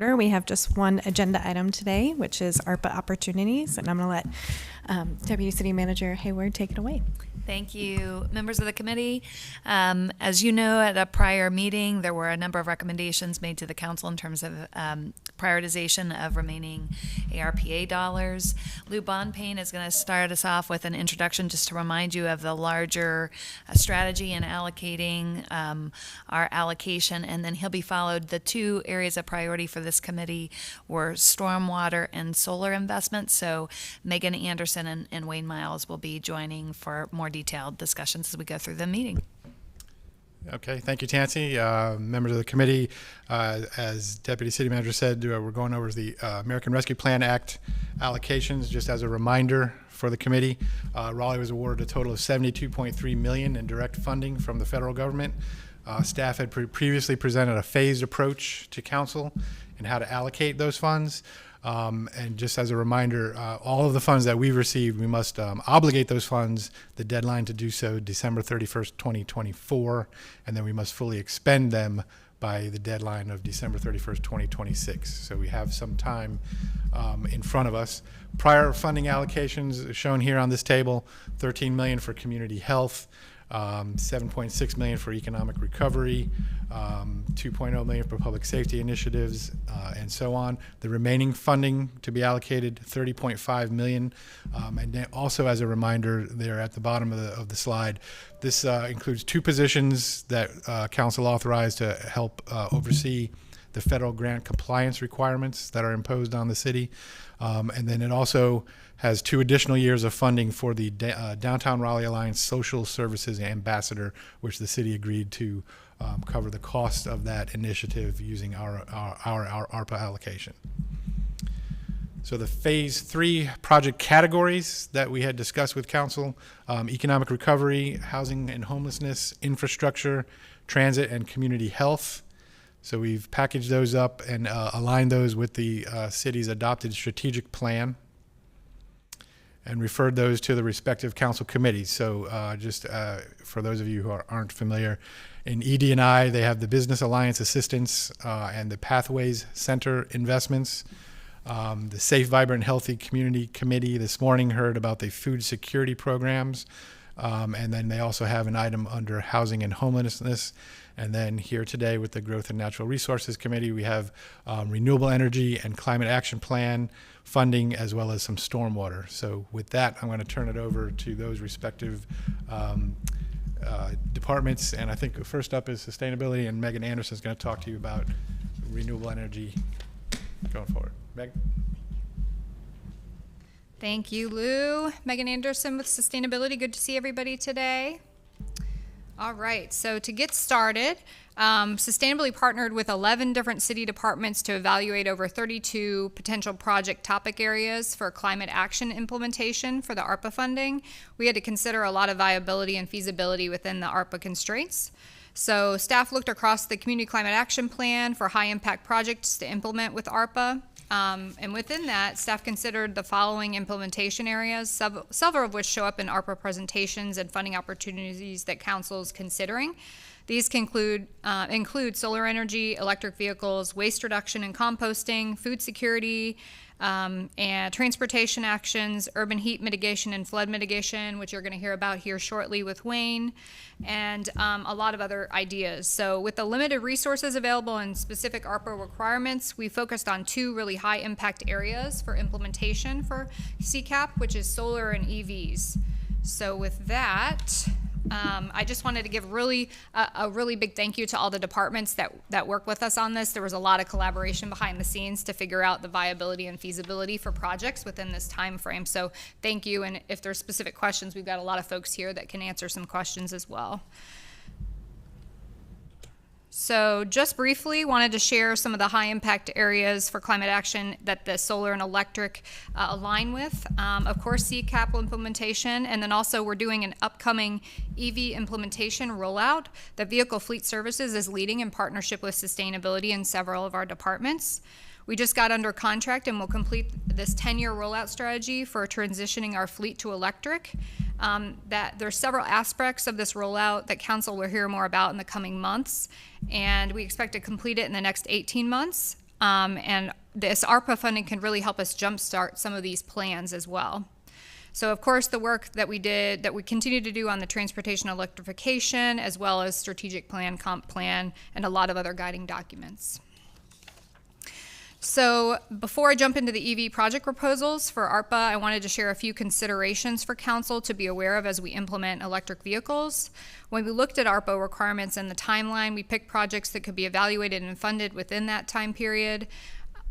order. We have just one agenda item today, which is ARPA opportunities, and I'm going to let Deputy City Manager Hayward take it away. Thank you, members of the committee. As you know, at a prior meeting, there were a number of recommendations made to the council in terms of prioritization of remaining ARPA dollars. Lou Bonpane is going to start us off with an introduction just to remind you of the larger strategy in allocating our allocation, and then he'll be followed. The two areas of priority for this committee were stormwater and solar investments. So Megan Anderson and Wayne Miles will be joining for more detailed discussions as we go through the meeting. Okay, thank you, Tansy. Members of the committee, as Deputy City Manager said, we're going over the American Rescue Plan Act allocations. Just as a reminder for the committee, Raleigh was awarded a total of $72.3 million in direct funding from the federal government. Staff had previously presented a phased approach to council and how to allocate those funds. And just as a reminder, all of the funds that we've received, we must obligate those funds. The deadline to do so, December 31st, 2024, and then we must fully expend them by the deadline of December 31st, 2026. So we have some time in front of us. Prior funding allocations shown here on this table: $13 million for community health, $7.6 million for economic recovery, $2.0 million for public safety initiatives, and so on. The remaining funding to be allocated, $30.5 million. And then also, as a reminder, there at the bottom of the slide, this includes two positions that council authorized to help oversee the federal grant compliance requirements that are imposed on the city. And then it also has 2 additional years of funding for the Downtown Raleigh Alliance Social Services Ambassador, which the city agreed to cover the cost of that initiative using our ARPA allocation. So the Phase 3 project categories that we had discussed with council: economic recovery, housing and homelessness, infrastructure, transit, and community health. So we've packaged those up and aligned those with the city's adopted strategic plan and referred those to the respective council committees. So just for those of you who aren't familiar, in ED&I, they have the Business Alliance Assistance and the Pathways Center investments. The Safe, Vibrant, Healthy Community Committee this morning heard about the food security programs. And then they also have an item under housing and homelessness. And then here today with the Growth and Natural Resources Committee, we have renewable energy and climate action plan funding, as well as some stormwater. So with that, I'm going to turn it over to those respective departments. And I think first up is sustainability, and Megan Anderson is going to talk to you about renewable energy going forward. Megan? Thank you, Lou. Megan Anderson with Sustainability. Good to see everybody today. All right, so to get started, Sustainability partnered with 11 different city departments to evaluate over 32 potential project topic areas for climate action implementation for the ARPA funding. We had to consider a lot of viability and feasibility within the ARPA constraints. So staff looked across the Community Climate Action Plan for high impact projects to implement with ARPA. And within that, staff considered the following implementation areas, several of which show up in ARPA presentations and funding opportunities that council is considering. These can include solar energy, electric vehicles, waste reduction and composting, food security, and transportation actions, urban heat mitigation and flood mitigation, which you're going to hear about here shortly with Wayne, and a lot of other ideas. So with the limited resources available and specific ARPA requirements, we focused on 2 really high impact areas for implementation for CCAP, which is solar and EVs. So with that, I just wanted to give a really big thank you to all the departments that work with us on this. There was a lot of collaboration behind the scenes to figure out the viability and feasibility for projects within this time frame. So thank you, and if there's specific questions, we've got a lot of folks here that can answer some questions as well. So just briefly, wanted to share some of the high impact areas for climate action that the solar and electric align with. Of course, CCAP implementation, and then also we're doing an upcoming EV implementation rollout that Vehicle Fleet Services is leading in partnership with sustainability in several of our departments. We just got under contract and will complete this 10-year rollout strategy for transitioning our fleet to electric. That there's several aspects of this rollout that council will hear more about in the coming months, and we expect to complete it in the next 18 months. and this ARPA funding can really help us jumpstart some of these plans as well. So of course, the work that we did, that we continue to do on the transportation electrification, as well as strategic plan, comp plan, and a lot of other guiding documents. So before I jump into the EV project proposals for ARPA, I wanted to share a few considerations for council to be aware of as we implement electric vehicles. When we looked at ARPA requirements and the timeline, we picked projects that could be evaluated and funded within that time period,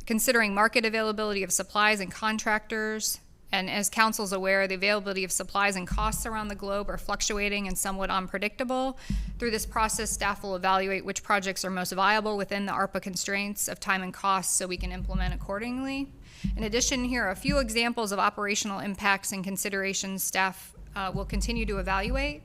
considering market availability of supplies and contractors. And as council's aware, the availability of supplies and costs around the globe are fluctuating and somewhat unpredictable. Through this process, staff will evaluate which projects are most viable within the ARPA constraints of time and cost so we can implement accordingly. In addition, here are a few examples of operational impacts and considerations staff will continue to evaluate.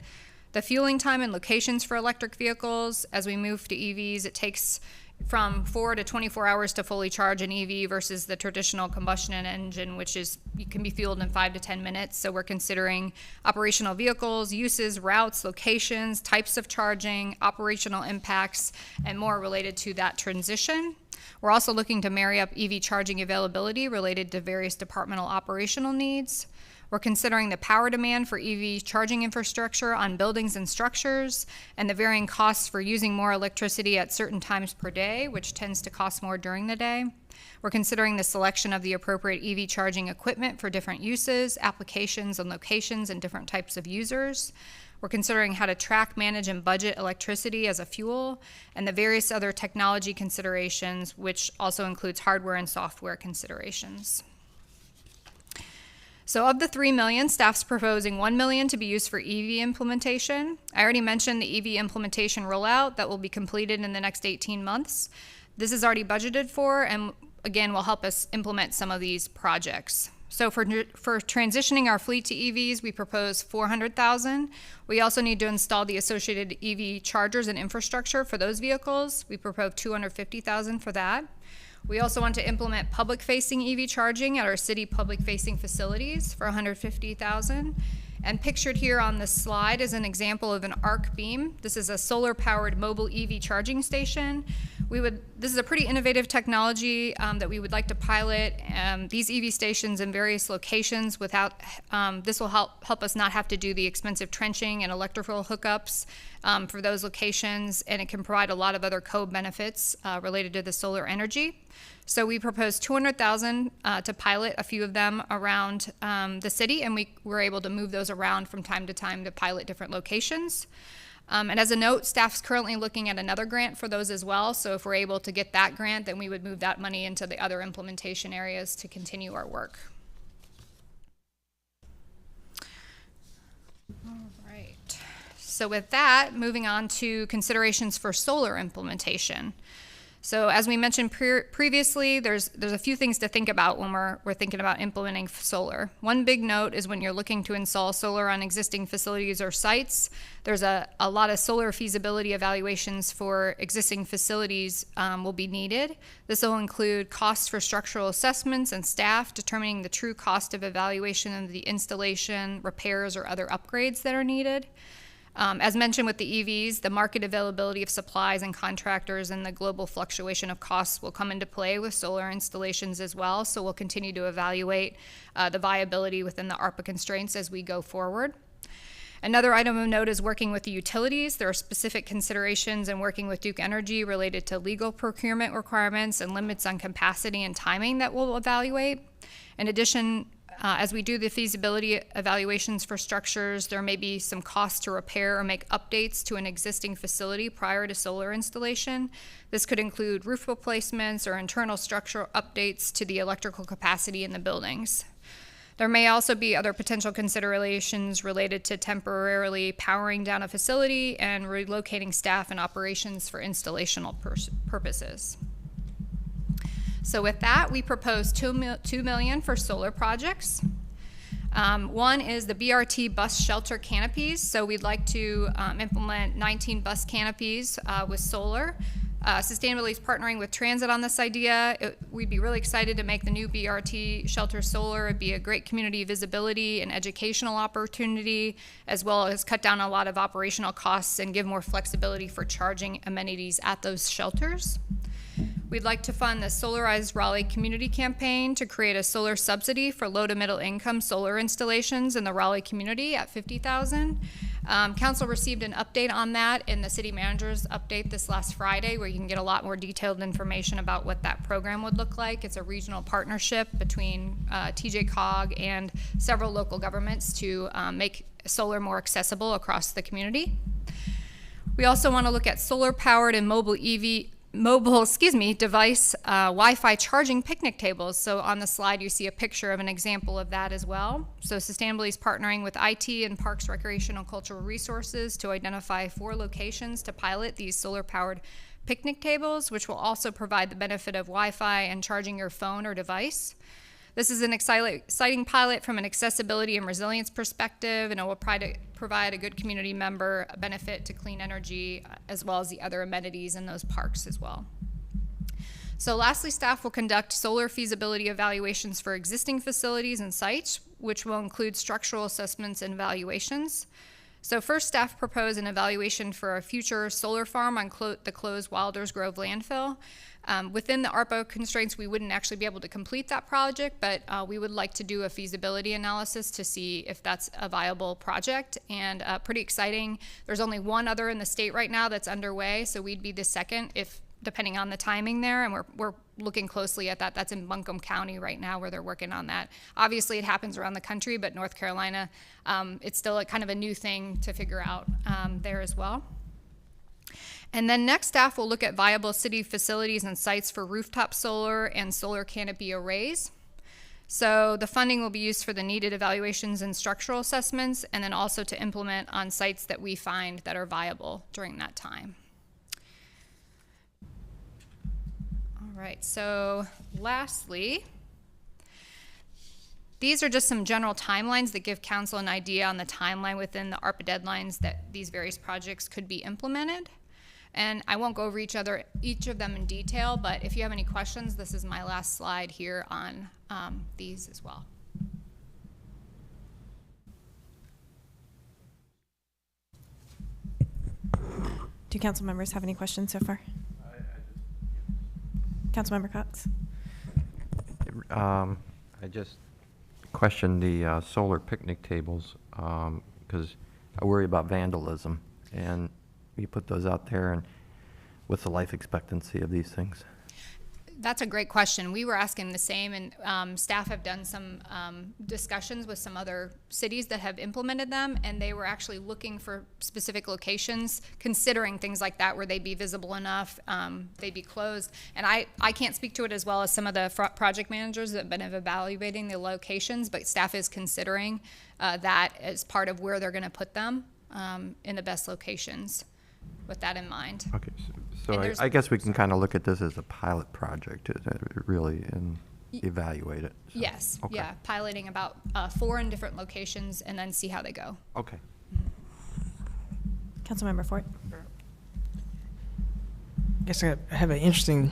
The fueling time and locations for electric vehicles. As we move to EVs, it takes from 4 to 24 hours to fully charge an EV versus the traditional combustion engine, which is, you can be fueled in 5 to 10 minutes. So we're considering operational vehicles, uses, routes, locations, types of charging, operational impacts, and more related to that transition. We're also looking to marry up EV charging availability related to various departmental operational needs. We're considering the power demand for EV charging infrastructure on buildings and structures, and the varying costs for using more electricity at certain times per day, which tends to cost more during the day. We're considering the selection of the appropriate EV charging equipment for different uses, applications, and locations, and different types of users. We're considering how to track, manage, and budget electricity as a fuel, and the various other technology considerations, which also includes hardware and software considerations. So of the $3 million, staff's proposing $1 million to be used for EV implementation. I already mentioned the EV implementation rollout that will be completed in the next 18 months. This is already budgeted for, and again, will help us implement some of these projects. So for transitioning our fleet to EVs, we propose $400,000. We also need to install the associated EV chargers and infrastructure for those vehicles. We propose $250,000 for that. We also want to implement public-facing EV charging at our city public-facing facilities for $150,000. And pictured here on this slide is an example of an arc beam. This is a solar-powered mobile EV charging station. This is a pretty innovative technology that we would like to pilot. These EV stations in various locations this will help us not have to do the expensive trenching and electrical hookups for those locations, and it can provide a lot of other co-benefits related to the solar energy. So we proposed $200,000 to pilot a few of them around the city, and we were able to move those around from time to time to pilot different locations. And as a note, staff's currently looking at another grant for those as well. So if we're able to get that grant, then we would move that money into the other implementation areas to continue our work. All right. So with that, moving on to considerations for solar implementation. So as we mentioned previously, there's a few things to think about when we're thinking about implementing solar. One big note is when you're looking to install solar on existing facilities or sites, there's a lot of solar feasibility evaluations for existing facilities will be needed. This will include costs for structural assessments and staff determining the true cost of evaluation of the installation, repairs, or other upgrades that are needed. As mentioned with the EVs, the market availability of supplies and contractors and the global fluctuation of costs will come into play with solar installations as well. So we'll continue to evaluate the viability within the ARPA constraints as we go forward. Another item of note is working with the utilities. There are specific considerations in working with Duke Energy related to legal procurement requirements and limits on capacity and timing that we'll evaluate. In addition, as we do the feasibility evaluations for structures, there may be some costs to repair or make updates to an existing facility prior to solar installation. This could include roof replacements or internal structural updates to the electrical capacity in the buildings. There may also be other potential considerations related to temporarily powering down a facility and relocating staff and operations for installational purposes. So with that, we propose $2 million for solar projects. One is the BRT bus shelter canopies. So we'd like to implement 19 bus canopies with solar. Sustainability is partnering with Transit on this idea. We'd be really excited to make the new BRT shelter solar. It'd be a great community visibility and educational opportunity, as well as cut down a lot of operational costs and give more flexibility for charging amenities at those shelters. We'd like to fund the Solarize Raleigh community campaign to create a solar subsidy for low to middle income solar installations in the Raleigh community at $50,000. Council received an update on that in the city manager's update this last Friday, where you can get a lot more detailed information about what that program would look like. It's a regional partnership between TJ Cog and several local governments to make solar more accessible across the community. We also want to look at solar powered and mobile device Wi-Fi charging picnic tables. So on the slide you see a picture of an example of that as well. So Sustainability is partnering with IT and Parks, Recreational, Cultural Resources to identify 4 locations to pilot these solar powered picnic tables, which will also provide the benefit of Wi-Fi and charging your phone or device. This is an exciting pilot from an accessibility and resilience perspective, and it will provide a good community member benefit to clean energy, as well as the other amenities in those parks as well. So lastly, staff will conduct solar feasibility evaluations for existing facilities and sites, which will include structural assessments and evaluations. So first, staff propose an evaluation for a future solar farm on the closed Wilders Grove landfill. Within the ARPA constraints, we wouldn't actually be able to complete that project, but we would like to do a feasibility analysis to see if that's a viable project. And pretty exciting, there's only one other in the state right now that's underway, so we'd be the second if depending on the timing there, and we're looking closely at that. That's in Buncombe County right now where they're working on that. Obviously it happens around the country, but North Carolina, it's still kind of a new thing to figure out there as well. And then next, staff will look at viable city facilities and sites for rooftop solar and solar canopy arrays. So the funding will be used for the needed evaluations and structural assessments, and then also to implement on sites that we find that are viable during that time. All right, so lastly, these are just some general timelines that give council an idea on the timeline within the ARPA deadlines that these various projects could be implemented. And I won't go over each of them in detail, but if you have any questions, this is my last slide here on these as well. Do council members have any questions so far? Councilmember Cox? I just questioned the solar picnic tables because I worry about vandalism, and you put those out there, and what's the life expectancy of these things? That's a great question. We were asking the same, and staff have done some discussions with some other cities that have implemented them, and they were actually looking for specific locations, considering things like that where they'd be visible enough, they'd be closed. And I can't speak to it as well as some of the project managers that have been evaluating the locations, but staff is considering that as part of where they're going to put them in the best locations with that in mind. Okay, so I guess we can kind of look at this as a pilot project, really, and evaluate it. So, yes, okay. Yeah, piloting about 4 in different locations and then see how they go. Okay. Councilmember Fort? I guess I have an interesting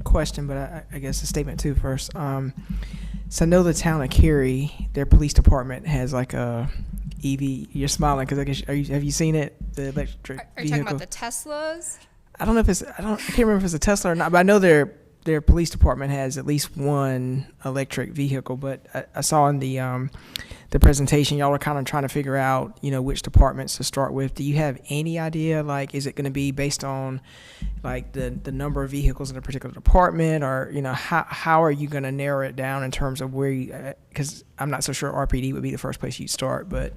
question, but I guess a statement too first. So I know the town of Cary, their police department has like a EV. You're smiling because I guess have you seen it? The electric Are you talking about the Teslas? I don't know if it's I can't remember if it's a Tesla or not, but I know their police department has at least one electric vehicle. But I saw in the presentation y'all are kind of trying to figure out which departments to start with. Do you have any idea, like, is it going to be based on like the number of vehicles in a particular department, or how are you going to narrow it down in terms of where you, because I'm not so sure RPD would be the first place you'd start, but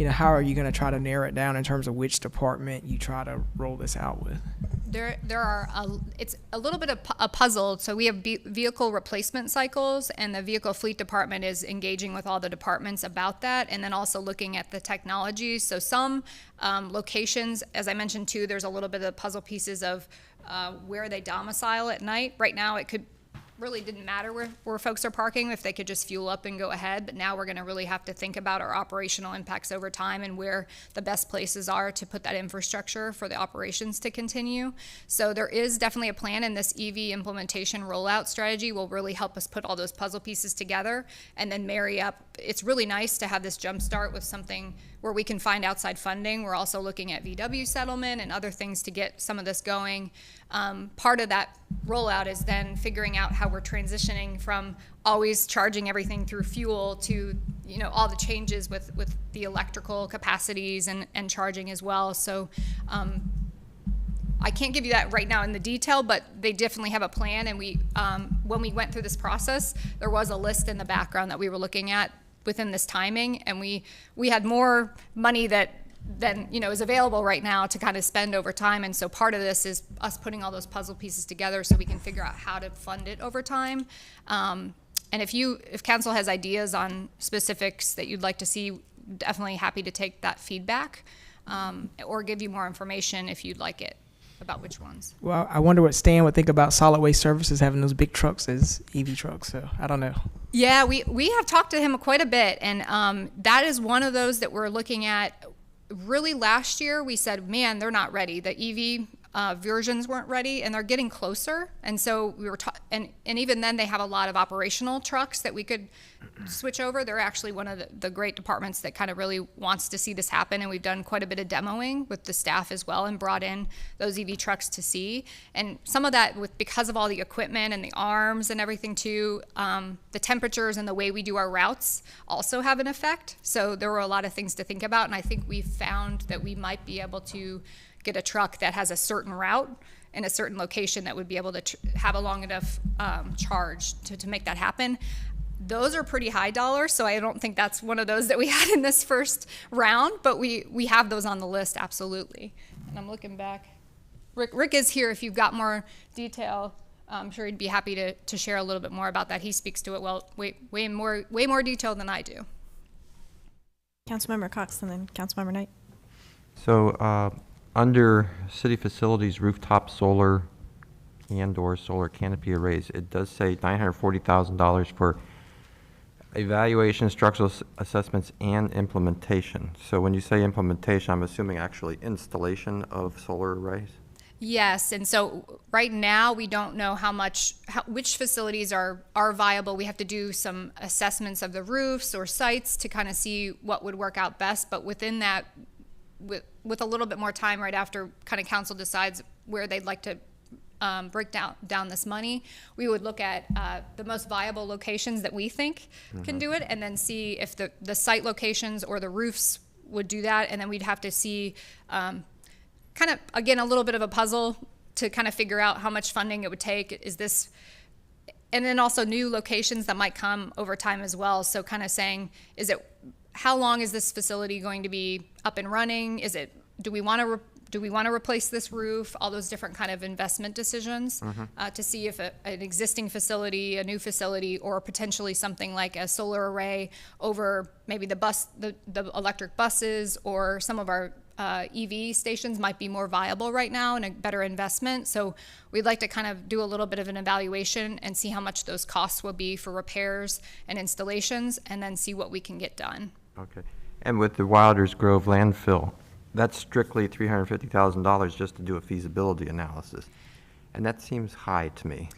how are you going to try to narrow it down in terms of which department you try to roll this out with? There are it's a little bit of a puzzle. So we have vehicle replacement cycles, and the vehicle fleet department is engaging with all the departments about that, and then also looking at the technology. So some locations, as I mentioned too, there's a little bit of puzzle pieces of where they domicile at night. Right now it could really didn't matter where folks are parking if they could just fuel up and go ahead. But now we're going to really have to think about our operational impacts over time and where the best places are to put that infrastructure for the operations to continue. So there is definitely a plan, and this EV implementation rollout strategy will really help us put all those puzzle pieces together and then marry up. It's really nice to have this jump start with something where we can find outside funding. We're also looking at VW settlement and other things to get some of this going. Part of that rollout is then figuring out how we're transitioning from always charging everything through fuel to, all the changes with the electrical capacities and charging as well. So I can't give you that right now in the detail, but they definitely have a plan. And we, when we went through this process, there was a list in the background that we were looking at within this timing, and we had more money than is available right now to kind of spend over time. And so part of this is us putting all those puzzle pieces together so we can figure out how to fund it over time. And if council has ideas on specifics that you'd like to see, definitely happy to take that feedback, or give you more information if you'd like it about which ones. Well, I wonder what Stan would think about solid waste services having those big trucks as EV trucks. So I don't know. Yeah, we have talked to him quite a bit, and that is one of those that we're looking at. Really, last year we said, man, they're not ready. The EV versions weren't ready, and they're getting closer. And so we were, and even then they have a lot of operational trucks that we could switch over. They're actually one of the great departments that kind of really wants to see this happen, and we've done quite a bit of demoing with the staff as well and brought in those EV trucks to see. And some of that because of all the equipment and the arms and everything too, the temperatures and the way we do our routes also have an effect. So there were a lot of things to think about, and I think we found that we might be able to get a truck that has a certain route in a certain location that would be able to have a long enough charge to make that happen. Those are pretty high dollars, so I don't think that's one of those that we had in this first round, but we have those on the list, absolutely. And I'm looking back. Rick is here if you've got more detail. I'm sure he'd be happy to share a little bit more about that. He speaks to it well, way more detail than I do. Councilmember Cox and then Councilmember Knight. So under city facilities, rooftop solar and/or solar canopy arrays, it does say $940,000 for evaluation, structural assessments, and implementation. So when you say implementation, I'm assuming actually installation of solar arrays? Yes, and so right now we don't know which facilities are viable. We have to do some assessments of the roofs or sites to kind of see what would work out best, but within that, with a little bit more time right after kind of council decides where they'd like to break down this money, we would look at the most viable locations that we think can do it, and then see if the site locations or the roofs would do that, and then we'd have to see kind of, again, a little bit of a puzzle to kind of figure out how much funding it would take. And then also new locations that might come over time as well. So kind of saying, how long is this facility going to be up and running? Do we want to replace this roof? All those different kind of investment decisions to see if an existing facility, a new facility, or potentially something like a solar array over maybe the electric buses or some of our EV stations might be more viable right now and a better investment. So we'd like to kind of do a little bit of an evaluation and see how much those costs will be for repairs and installations, and then see what we can get done. Okay. And with the Wilders Grove landfill, that's strictly $350,000 just to do a feasibility analysis. And that seems high to me.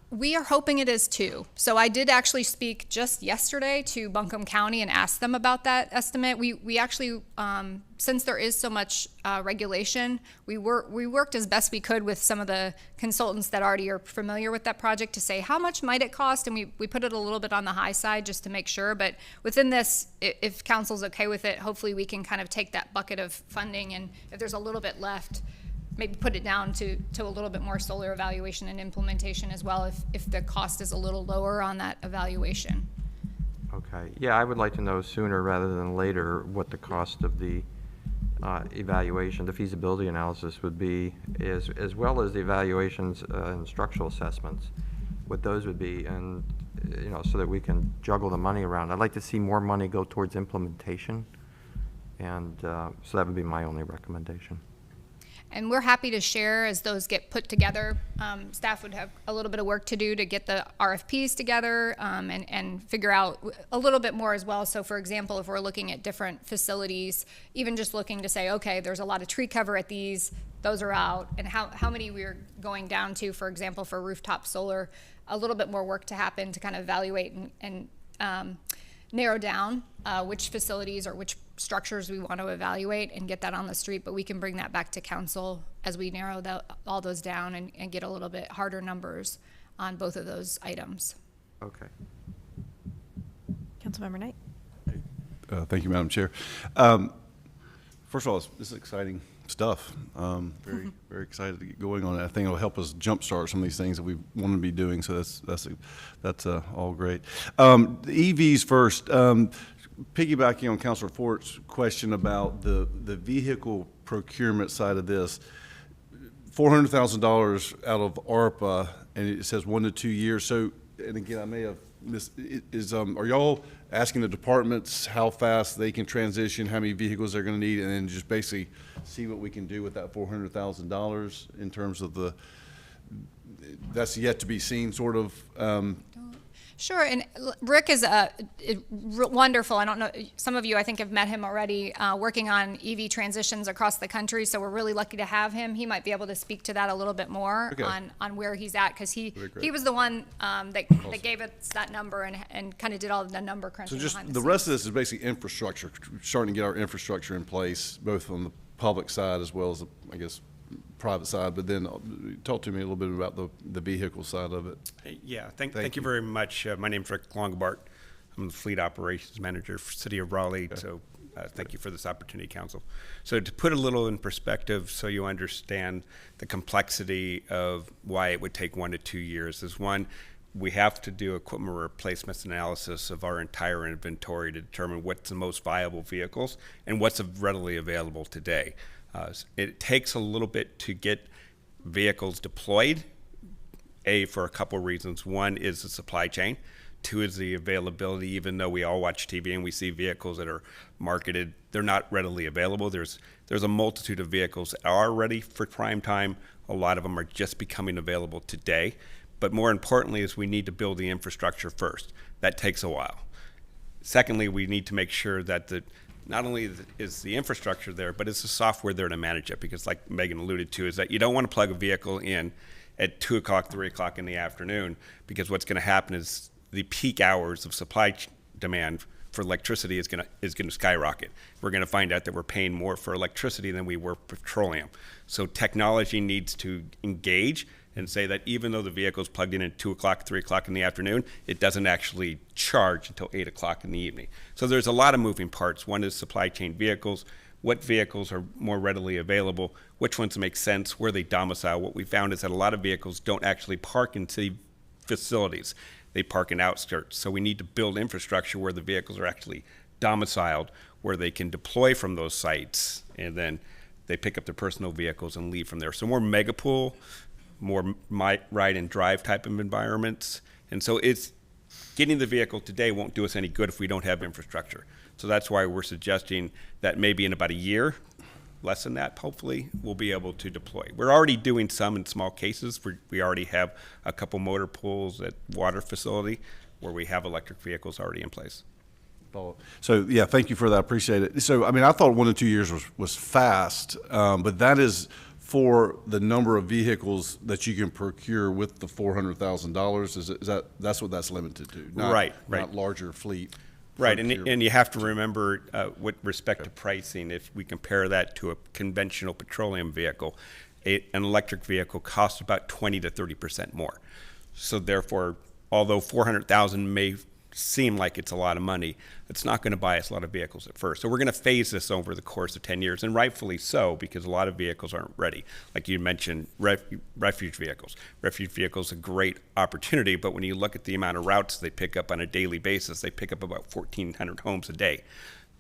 We are hoping it is too. So I did actually speak just yesterday to Buncombe County and ask them about that estimate. We actually, since there is so much regulation, we worked as best we could with some of the consultants that already are familiar with that project to say how much might it cost, and we put it a little bit on the high side just to make sure. But within this, if council's okay with it, hopefully we can kind of take that bucket of funding, and if there's a little bit left, maybe put it down to a little bit more solar evaluation and implementation as well if the cost is a little lower on that evaluation. Okay. Yeah, I would like to know sooner rather than later what the cost of the evaluation, the feasibility analysis would be, as well as the evaluations and structural assessments, what those would be, and so that we can juggle the money around. I'd like to see more money go towards implementation, and so that would be my only recommendation. And we're happy to share as those get put together. Staff would have a little bit of work to do to get the RFPs together and figure out a little bit more as well. So for example, if we're looking at different facilities, even just looking to say, okay, there's a lot of tree cover at these, those are out, and how many we're going down to, for example, for rooftop solar, a little bit more work to happen to kind of evaluate and narrow down which facilities or which structures we want to evaluate and get that on the street. But we can bring that back to council as we narrow all those down and get a little bit harder numbers on both of those items. Okay. Councilmember Knight. Thank you, Madam Chair. First of all, this is exciting stuff. Very, very excited to get going on it. I think it'll help us jumpstart some of these things that we want to be doing. So that's all great. The EVs first. Piggybacking on Councilor Fort's question about the vehicle procurement side of this, $400,000 out of ARPA, and it says 1 to 2 years. So, and again, I may have missed. Are y'all asking the departments how fast they can transition, how many vehicles they're going to need, and then just basically see what we can do with that $400,000 in terms of the? That's yet to be seen, sort of. Sure, and Rick is wonderful. I don't know, some of you I think have met him already, working on EV transitions across the country, so we're really lucky to have him. He might be able to speak to that a little bit more on where he's at, because he was the one that gave us that number and kind of did all the number crunching. So just behind the scenes. rest of this is basically infrastructure, starting to get our infrastructure in place, both on the public side as well as the, I guess, private side. But then talk to me a little bit about the vehicle side of it. Yeah, thank you very much. My name's Rick Longabart. I'm the Fleet Operations Manager for City of Raleigh. Okay. So thank you for this opportunity, Council. So to put a little in perspective so you understand the complexity of why it would take 1 to 2 years is, one, we have to do equipment replacements analysis of our entire inventory to determine what's the most viable vehicles and what's readily available today. It takes a little bit to get vehicles deployed, for a couple of reasons. One is the supply chain. Two is the availability. Even though we all watch TV and we see vehicles that are marketed, they're not readily available. There's a multitude of vehicles that are ready for prime time. A lot of them are just becoming available today. But more importantly is we need to build the infrastructure first. That takes a while. Secondly, we need to make sure that not only is the infrastructure there, but it's the software there to manage it, because like Megan alluded to, is that you don't want to plug a vehicle in at 2 o'clock, 3 o'clock in the afternoon, because what's going to happen is the peak hours of supply demand for electricity is going to skyrocket. We're going to find out that we're paying more for electricity than we were petroleum. So technology needs to engage and say that even though the vehicle's plugged in at 2 o'clock, 3 o'clock in the afternoon, it doesn't actually charge until 8 o'clock in the evening. So there's a lot of moving parts. One is supply chain vehicles, what vehicles are more readily available, which ones make sense, where they domicile. What we found is that a lot of vehicles don't actually park in city facilities. They park in outskirts. So we need to build infrastructure where the vehicles are actually domiciled, where they can deploy from those sites, and then they pick up their personal vehicles and leave from there. So more mega pool, more ride and drive type of environments. And so it's getting the vehicle today won't do us any good if we don't have infrastructure. So that's why we're suggesting that maybe in about a year, less than that, hopefully, we'll be able to deploy. We're already doing some in small cases. We already have a couple motor pools at water facility where we have electric vehicles already in place. So yeah, thank you for that. I appreciate it. So I mean, I thought 1 to 2 years was fast, but that is for the number of vehicles that you can procure with the $400,000. Is that's what that's limited to? Right. Not larger fleet. Right, and you have to remember with respect to pricing, if we compare that to a conventional petroleum vehicle, an electric vehicle costs about 20 to 30% more. So therefore, although $400,000 may seem like it's a lot of money, it's not going to buy us a lot of vehicles at first. So we're going to phase this over the course of 10 years, and rightfully so, because a lot of vehicles aren't ready. Like you mentioned, refuge vehicles. Refuge vehicles are a great opportunity, but when you look at the amount of routes they pick up on a daily basis, they pick up about 1,400 homes a day.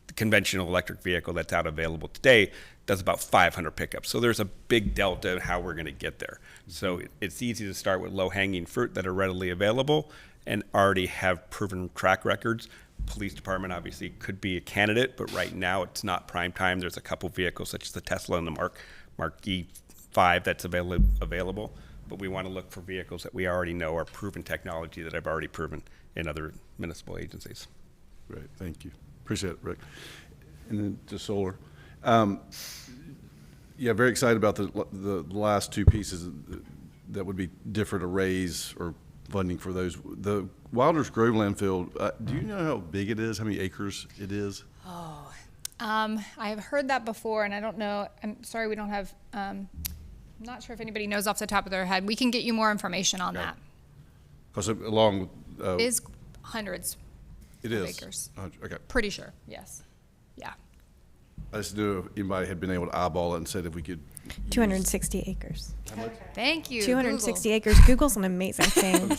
The conventional electric vehicle that's out available today does about 500 pickups. So there's a big delta in how we're going to get there. So it's easy to start with low-hanging fruit that are readily available and already have proven track records. Police department obviously could be a candidate, but right now it's not prime time. There's a couple vehicles such as the Tesla and the Mark E 5 that's available, but we want to look for vehicles that we already know are proven technology that I've already proven in other municipal agencies. Great, thank you. Appreciate it, Rick. And then to solar. Yeah, very excited about the last two pieces that would be different arrays or funding for those. The Wilders Grove landfill, do you know how big it is, how many acres it is? I have heard that before, and I don't know. I'm sorry, we don't have. I'm not sure if anybody knows off the top of their head. We can get you more information on that. Because along with, It is hundreds it of is. acres. Okay. Pretty sure. Yes. Yeah. I just knew if anybody had been able to eyeball it and said if we could. 260 acres. Thank you. 260 acres. Google's an amazing thing.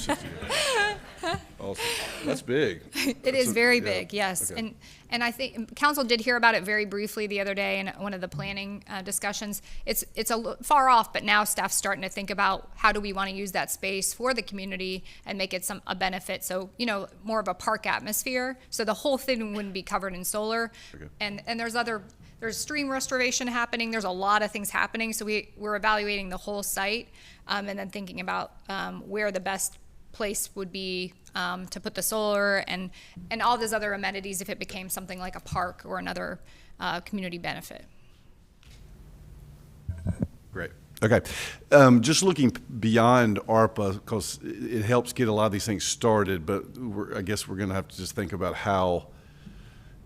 Awesome. That's big. It is very yeah, big, yes. okay. And I think council did hear about it very briefly the other day in one of the planning discussions. It's far off, but now staff's starting to think about how do we want to use that space for the community and make it a benefit. So, more of a park atmosphere. So the whole thing wouldn't be covered in solar. Okay. And there's stream restoration happening. There's a lot of things happening. So we're evaluating the whole site and then thinking about where the best place would be to put the solar and all those other amenities if it became something like a park or another community benefit. Great. Okay. Just looking beyond ARPA, because it helps get a lot of these things started, but I guess we're going to have to just think about how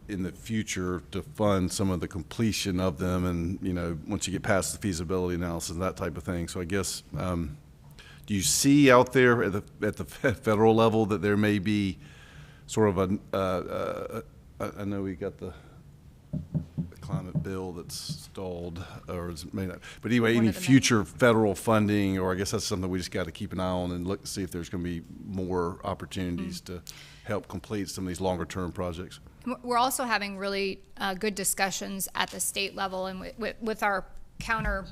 in the future to fund some of the completion of them and, once you get past the feasibility analysis and that type of thing. So I guess, do you see out there at the federal level that there may be sort of I know we got the climate bill that's stalled, or it may not, but anyway, any future federal funding, or I guess that's something we just got to keep an eye on and look to see if there's going to be more opportunities to help complete some of these longer term projects. We're also having really good discussions at the state level and with our partner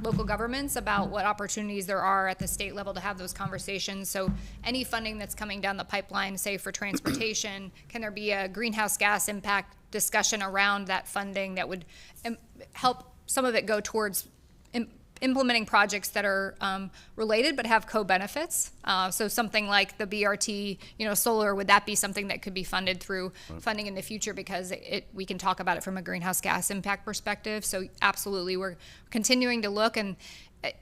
local governments about what opportunities there are at the state level to have those conversations. So any funding that's coming down the pipeline, say for transportation, can there be a greenhouse gas impact discussion around that funding that would help some of it go towards implementing projects that are related but have co-benefits. So something like the BRT, solar, would that be something that could be funded through funding in the future because we can talk about it from a greenhouse gas impact perspective. So absolutely, we're continuing to look, and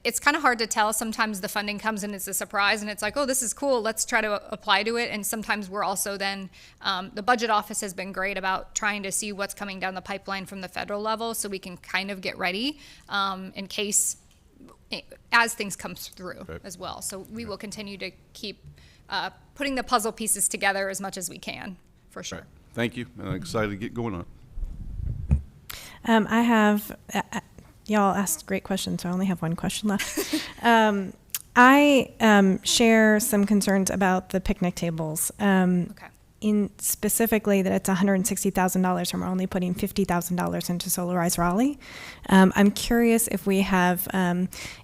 it's kind of hard to tell. Sometimes the funding comes and it's a surprise and it's like, oh, this is cool, let's try to apply to it. And sometimes we're also then, the budget office has been great about trying to see what's coming down the pipeline from the federal level so we can kind of get ready in case as things come through as well. So we will continue to keep putting the puzzle pieces together as much as we can, for sure. Right. Thank you. I'm excited to get going on. I have, y'all asked great questions, so I only have one question left. I share some concerns about the picnic tables. Okay. In specifically that it's $160,000 and we're only putting $50,000 into Solarize Raleigh. I'm curious if we have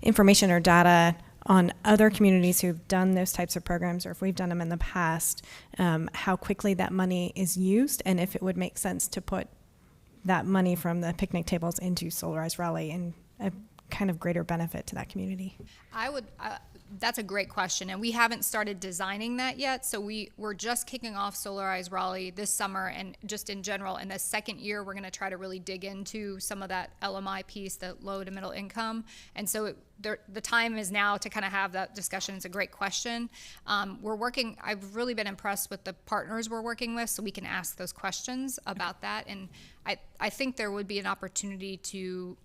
information or data on other communities who've done those types of programs, or if we've done them in the past, how quickly that money is used, and if it would make sense to put that money from the picnic tables into Solarize Raleigh and a kind of greater benefit to that community. That's a great question, and we haven't started designing that yet. So we're just kicking off Solarize Raleigh this summer, and just in general, in the second year, we're going to try to really dig into some of that LMI piece, the low to middle income. And so the time is now to kind of have that discussion. It's a great question. I've really been impressed with the partners we're working with, so we can ask those questions about that. And I think there would be an opportunity to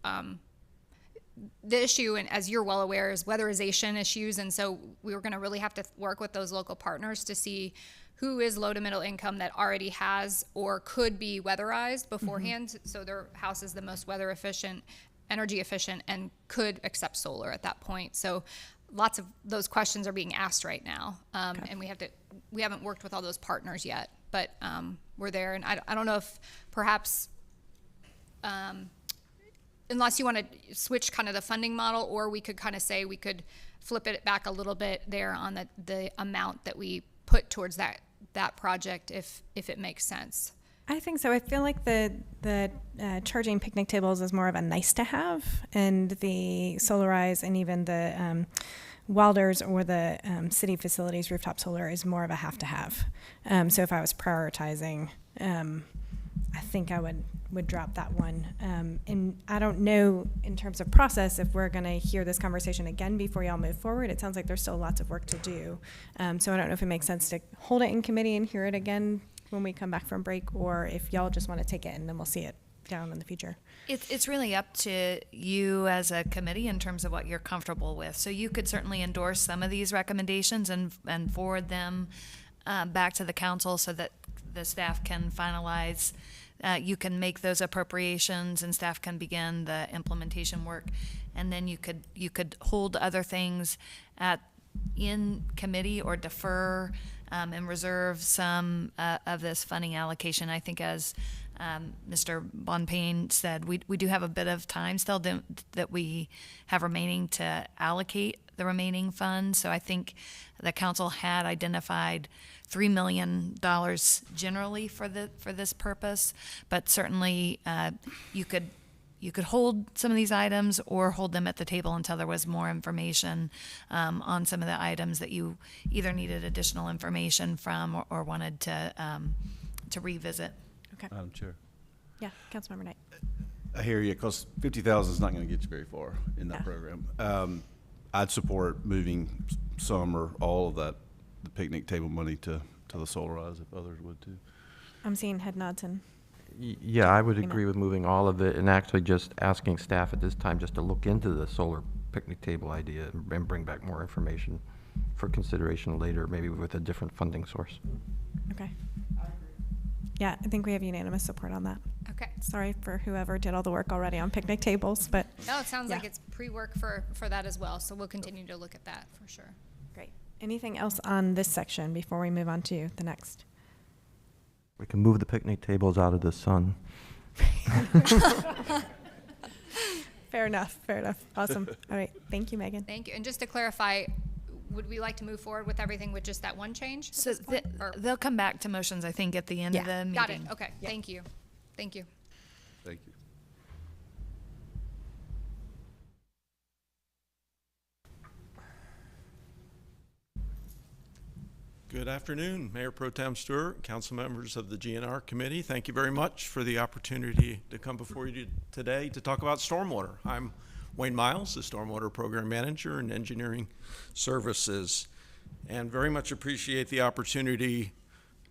the issue, and as you're well aware, is weatherization issues. And so we were going to really have to work with those local partners to see who is low to middle income that already has or could be weatherized beforehand. Mm-hmm. So their house is the most weather efficient, energy efficient, and could accept solar at that point. So lots of those questions are being asked right now. And we haven't worked with all those partners yet, but we're there. And I don't know if perhaps, unless you want to switch kind of the funding model, or we could kind of say we could flip it back a little bit there on the amount that we put towards that project if it makes sense. I think so. I feel like the charging picnic tables is more of a nice to have, and the Solarize and even the Wilders or the city facilities rooftop solar is more of a have to have. So if I was prioritizing, I think I would drop that one. And I don't know in terms of process if we're going to hear this conversation again before y'all move forward. It sounds like there's still lots of work to do. So I don't know if it makes sense to hold it in committee and hear it again when we come back from break, or if y'all just want to take it and then we'll see it down in the future. It's really up to you as a committee in terms of what you're comfortable with. So you could certainly endorse some of these recommendations and forward them back to the council so that the staff can finalize. You can make those appropriations and staff can begin the implementation work. And then you could hold other things in committee or defer and reserve some of this funding allocation. I think as Mr. Bonpane said, we do have a bit of time still that we have remaining to allocate the remaining funds. So I think the council had identified $3 million generally for this purpose, but certainly you could hold some of these items or hold them at the table until there was more information on some of the items that you either needed additional information from or wanted to revisit. Okay. Madam Chair. Yeah, Councilmember Knight. I hear you, because 50,000 is not going to get you very far in that Yeah. program. I'd support moving some or all of that, the picnic table money to the Solarize, if others would too. I'm seeing head nods and Yeah, I would Agreement. agree with moving all of it and actually just asking staff at this time just to look into the solar picnic table idea and bring back more information for consideration later, maybe with a different funding source. okay. Yeah, I think we have unanimous support on that. Okay. Sorry for whoever did all the work already on picnic tables, but No, it sounds like Yeah. it's pre-work for that as well, so we'll continue to look at that for sure. great. Anything else on this section before we move on to the next? We can move the picnic tables out of the sun. Fair enough, fair enough. Awesome. All right, thank you, Megan. Thank you. And just to clarify, would we like to move forward with everything with just that one change? at So this point? Or- they'll come back to motions, I think, at the end of Yeah. the meeting. Got it. Okay. Thank you. Thank you. Thank you. Good afternoon, Mayor Pro Tem Stewart, council members of the GNR committee. Thank you very much for the opportunity to come before you today to talk about stormwater. I'm Wayne Miles, the Stormwater Program Manager in Engineering Services, and very much appreciate the opportunity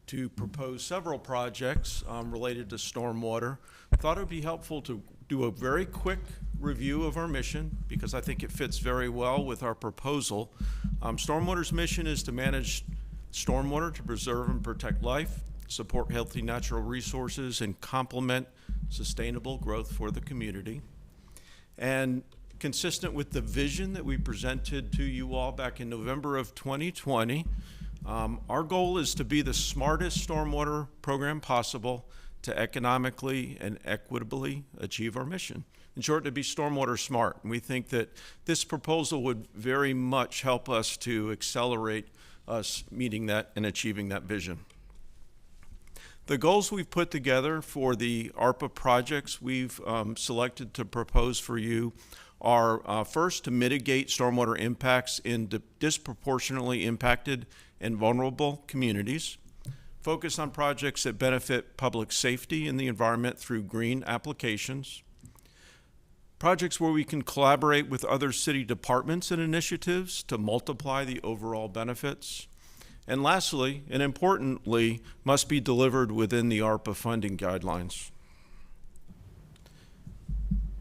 to propose several projects related to stormwater. Thought it would be helpful to do a very quick review of our mission because I think it fits very well with our proposal. Stormwater's mission is to manage stormwater to preserve and protect life, support healthy natural resources, and complement sustainable growth for the community. And consistent with the vision that we presented to you all back in November of 2020, our goal is to be the smartest stormwater program possible to economically and equitably achieve our mission. In short, to be stormwater smart. And we think that this proposal would very much help us to accelerate us meeting that and achieving that vision. The goals we've put together for the ARPA projects we've selected to propose for you are first, to mitigate stormwater impacts in disproportionately impacted and vulnerable communities, focus on projects that benefit public safety and the environment through green applications, projects where we can collaborate with other city departments and initiatives to multiply the overall benefits. And lastly, and importantly, must be delivered within the ARPA funding guidelines.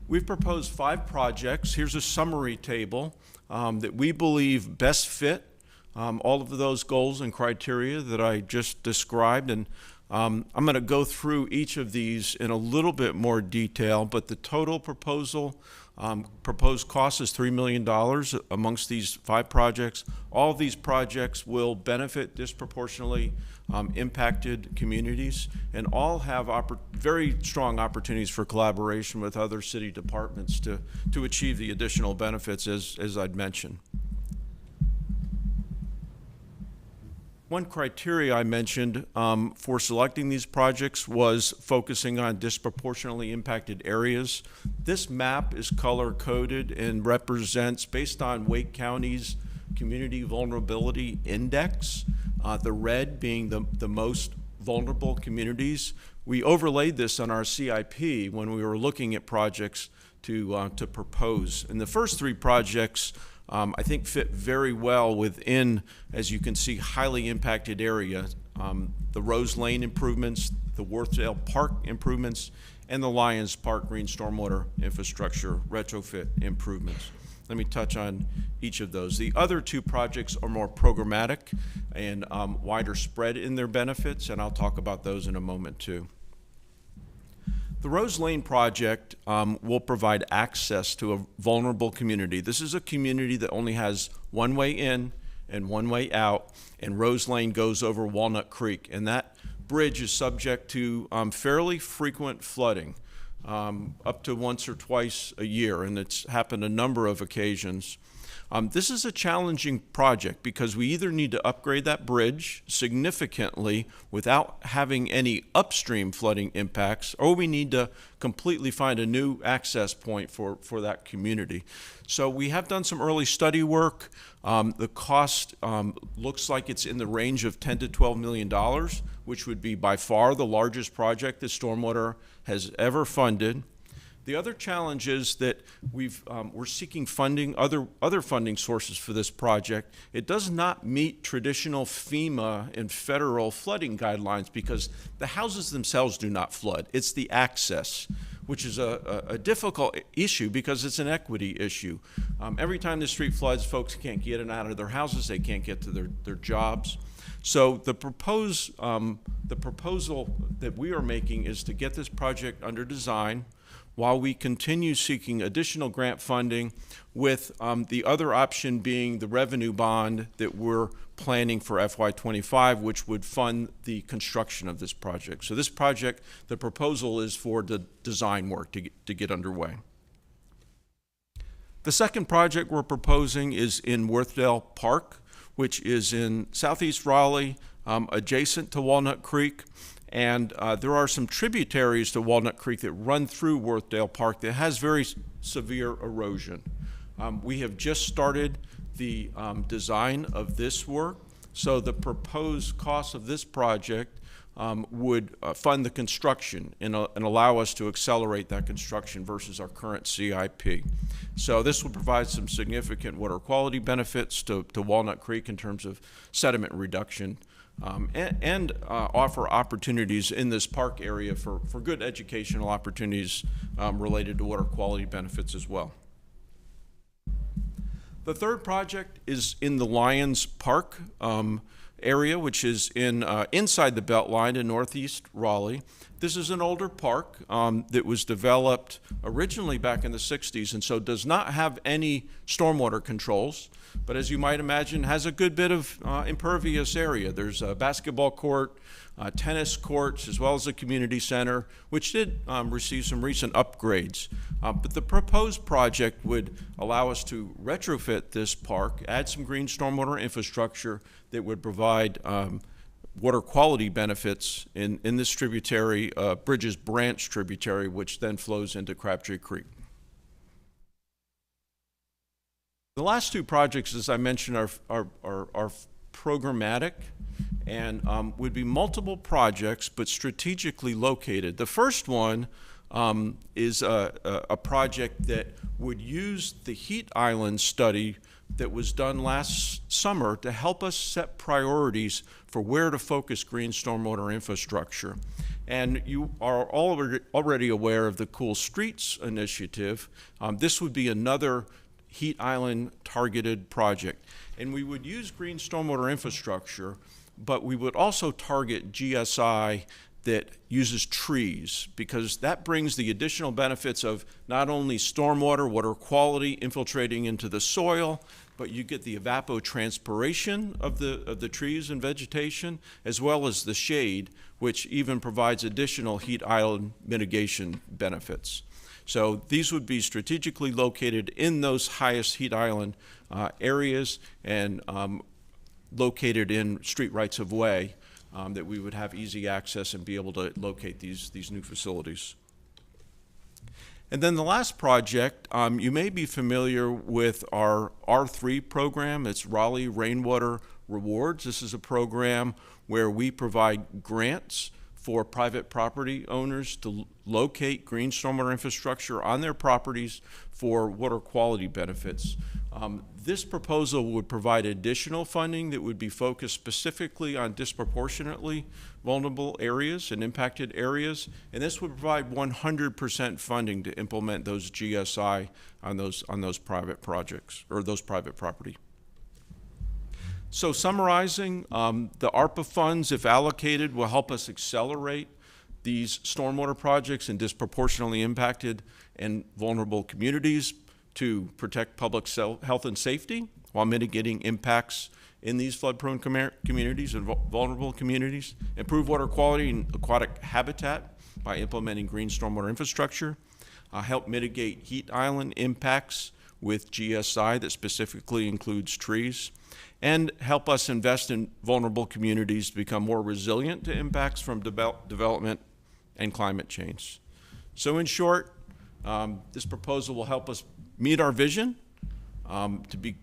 We've proposed 5 projects. Here's a summary table that we believe best fit all of those goals and criteria that I just described. And I'm going to go through each of these in a little bit more detail, but the total proposed cost is $3 million amongst these 5 projects. All of these projects will benefit disproportionately impacted communities and all have very strong opportunities for collaboration with other city departments to achieve the additional benefits as I'd mentioned. One criteria I mentioned for selecting these projects was focusing on disproportionately impacted areas. This map is color-coded and represents, based on Wake County's Community Vulnerability Index, the red being the most vulnerable communities. We overlaid this on our CIP when we were looking at projects to propose. And the first three projects I think fit very well within, as you can see, highly impacted areas. The Rose Lane improvements, the Worthdale Park improvements, and the Lions Park Green Stormwater Infrastructure retrofit improvements. Let me touch on each of those. The other two projects are more programmatic and wider spread in their benefits, and I'll talk about those in a moment too. The Rose Lane project will provide access to a vulnerable community. This is a community that only has one way in and one way out, and Rose Lane goes over Walnut Creek, and that bridge is subject to fairly frequent flooding, up to once or twice a year, and it's happened a number of occasions. This is a challenging project because we either need to upgrade that bridge significantly without having any upstream flooding impacts, or we need to completely find a new access point for that community. So we have done some early study work. The cost looks like it's in the range of $10 to $12 million, which would be by far the largest project that Stormwater has ever funded. The other challenge is that we're seeking funding, other funding sources for this project. It does not meet traditional FEMA and federal flooding guidelines because the houses themselves do not flood. It's the access, which is a difficult issue because it's an equity issue. Every time the street floods, folks can't get in and out of their houses. They can't get to their jobs. So the proposal that we are making is to get this project under design while we continue seeking additional grant funding, with the other option being the revenue bond that we're planning for FY25, which would fund the construction of this project. So this project, the proposal is for the design work to get underway. The second project we're proposing is in Worthdale Park, which is in southeast Raleigh, adjacent to Walnut Creek. And there are some tributaries to Walnut Creek that run through Worthdale Park that has very severe erosion. We have just started the design of this work, so the proposed cost of this project would fund the construction and allow us to accelerate that construction versus our current CIP. So this would provide some significant water quality benefits to Walnut Creek in terms of sediment reduction, and offer opportunities in this park area for good educational opportunities related to water quality benefits as well. The third project is in the Lions Park area, which is inside the Beltline in northeast Raleigh. This is an older park that was developed originally back in the 60s, and so does not have any stormwater controls, but as you might imagine, has a good bit of impervious area. There's a basketball court, tennis courts, as well as a community center, which did receive some recent upgrades. But the proposed project would allow us to retrofit this park, add some green stormwater infrastructure that would provide water quality benefits in this tributary, Bridges Branch tributary, which then flows into Crabtree Creek. The last two projects, as I mentioned, are programmatic and would be multiple projects but strategically located. The first one is a project that would use the heat island study that was done last summer to help us set priorities for where to focus green stormwater infrastructure. And you are already aware of the Cool Streets initiative. This would be another heat island targeted project. And we would use green stormwater infrastructure, but we would also target GSI that uses trees, because that brings the additional benefits of not only stormwater, water quality infiltrating into the soil, but you get the evapotranspiration of the trees and vegetation, as well as the shade, which even provides additional heat island mitigation benefits. So these would be strategically located in those highest heat island areas, and located in street rights of way, that we would have easy access and be able to locate these new facilities. And then the last project, you may be familiar with our R3 program. It's Raleigh Rainwater Rewards. This is a program where we provide grants for private property owners to locate green stormwater infrastructure on their properties for water quality benefits. This proposal would provide additional funding that would be focused specifically on disproportionately vulnerable areas and impacted areas, and this would provide 100% funding to implement those GSI on those private projects or those private property. So summarizing, the ARPA funds, if allocated, will help us accelerate these stormwater projects in disproportionately impacted and vulnerable communities to protect public health and safety while mitigating impacts in these flood-prone communities and vulnerable communities, improve water quality and aquatic habitat by implementing green stormwater infrastructure, help mitigate heat island impacts with GSI that specifically includes trees, and help us invest in vulnerable communities to become more resilient to impacts from development and climate change. So in short, this proposal will help us meet our vision to be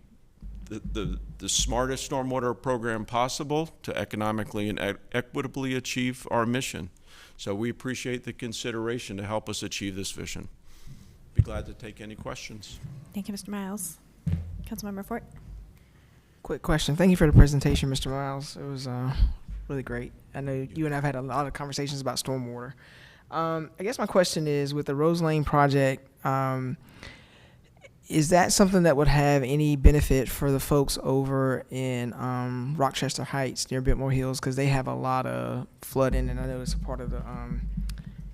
the smartest stormwater program possible to economically and equitably achieve our mission. So we appreciate the consideration to help us achieve this vision. Be glad to take any questions. Thank you, Mr. Miles. Councilmember Fort. Quick question. Thank you for the presentation, Mr. Miles. It was really great. I know you and I have had a lot of conversations about stormwater. I guess my question is, with the Rose Lane project, is that something that would have any benefit for the folks over in Rochester Heights near Biltmore Hills? Because they have a lot of flooding, and I know it's a part of the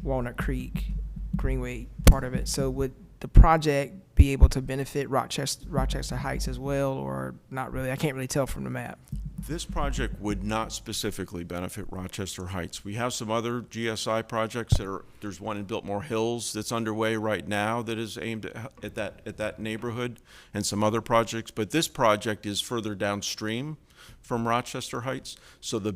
Walnut Creek Greenway part of it. So would the project be able to benefit Rochester Heights as well, or not really? I can't really tell from the map. This project would not specifically benefit Rochester Heights. We have some other GSI projects there's one in Biltmore Hills that's underway right now that is aimed at that neighborhood, and some other projects, but this project is further downstream from Rochester Heights. So the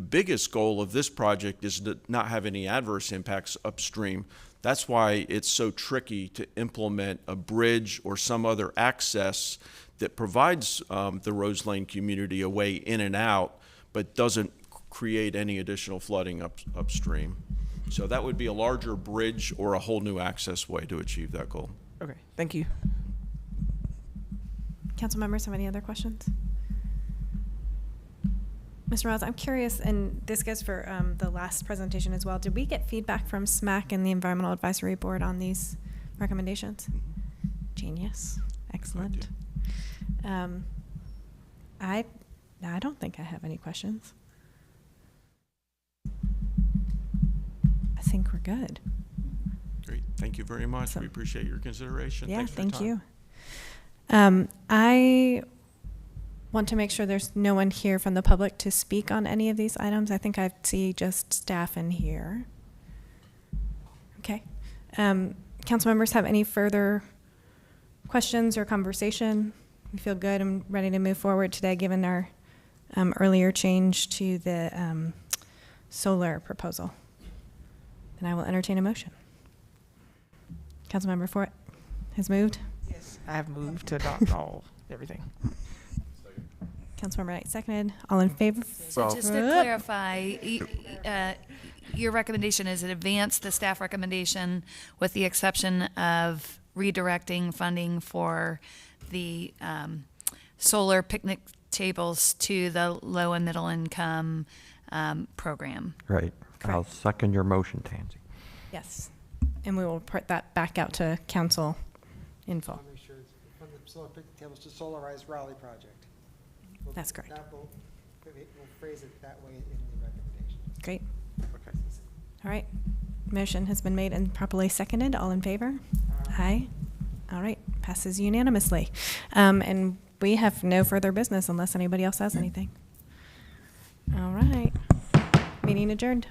biggest goal of this project is to not have any adverse impacts upstream. That's why it's so tricky to implement a bridge or some other access that provides the Rose Lane community a way in and out, but doesn't create any additional flooding upstream. So that would be a larger bridge or a whole new access way to achieve that goal. Okay, thank you. Council members have any other questions? Mr. Miles, I'm curious, and this goes for the last presentation as well. Did we get feedback from SMAC and the Environmental Advisory Board on these recommendations? Genius. Excellent. I don't think I have any questions. I think we're good. Great. Thank you very much. Awesome. We appreciate your consideration. Yeah, Thanks for your thank time. you. I want to make sure there's no one here from the public to speak on any of these items. I think I see just staff in here. Okay. Council members have any further questions or conversation? We feel good and ready to move forward today, given our earlier change to the solar proposal. Then I will entertain a motion. Councilmember Fort has moved. Yes, I have moved to adopt everything. Councilmember Knight seconded. All in favor? So just to clarify, your recommendation is to advance the staff recommendation with the exception of redirecting funding for the solar picnic tables to the low and middle income program. Right. I'll Correct. second your motion, Tansy. Yes. And we will report that back out to council in full. Make sure it's from the solar picnic tables to solarize Raleigh project. That's correct. We'll phrase it that way in the recommendation. Great. Okay. All right. Motion has been made and properly seconded. All in favor? Aye. All right. Passes unanimously. And we have no further business unless anybody else has anything. All right. Meeting adjourned.